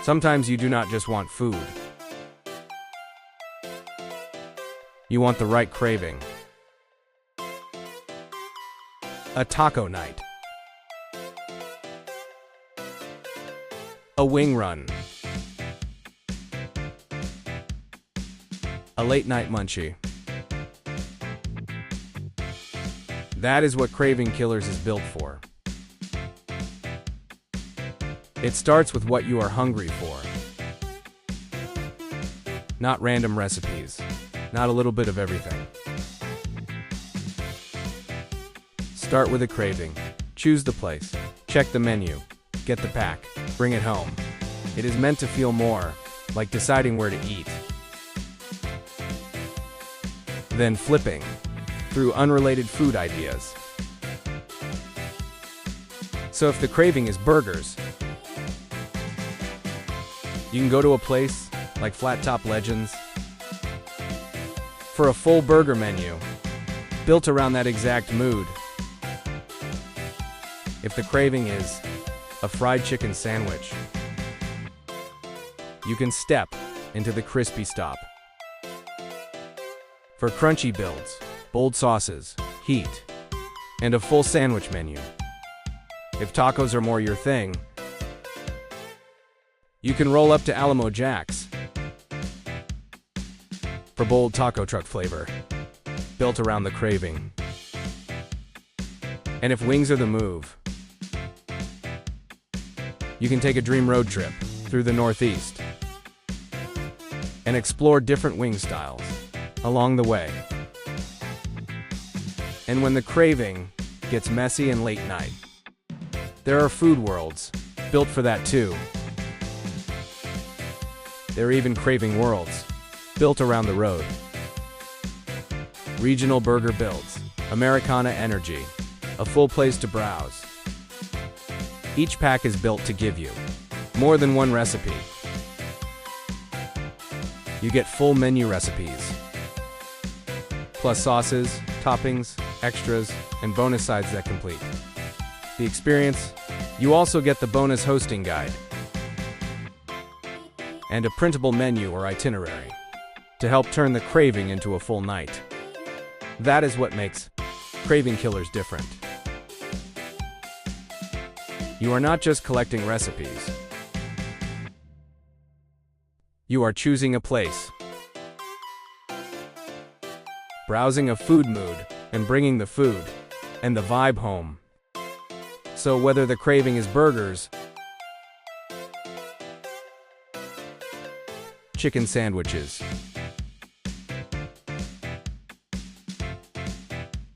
Sometimes you do not just want food. You want the right craving. A taco night. A wing run. A late night munchie. That is what Craving Killers is built for. It starts with what you are hungry for. Not random recipes. Not a little bit of everything. Start with a craving. Choose the place. Check the menu. Get the pack. Bring it home. It is meant to feel more like deciding where to eat. Then flipping through unrelated food ideas. So if the craving is burgers, you can go to a place like Flat Top Legends for a full burger menu built around that exact mood. If the craving is a fried chicken sandwich, you can step into the crispy stop. For crunchy builds, bold sauces, heat, and a full sandwich menu. If tacos are more your thing, you can roll up to Alamo Jack's for bold taco truck flavor, built around the craving. And if wings are the move, you can take a dream road trip through the Northeast and explore different wing styles along the way. And when the craving gets messy and late night, there are food worlds built for that too. There are even craving worlds built around the road. Regional burger builds, Americana energy, a full place to browse. Each pack is built to give you more than one recipe. You get full menu recipes, plus sauces, toppings, extras, and bonus sides that complete the experience. You also get the bonus hosting guide and a printable menu or itinerary to help turn the craving into a full night. That is what makes Craving Killers different. You are not just collecting recipes. You are choosing a place, browsing a food mood, and bringing the food and the vibe home. So whether the craving is burgers, chicken sandwiches,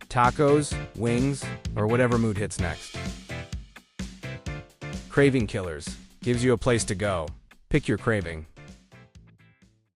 tacos, wings, or whatever mood hits next, Craving Killers gives you a place to go. Pick your craving.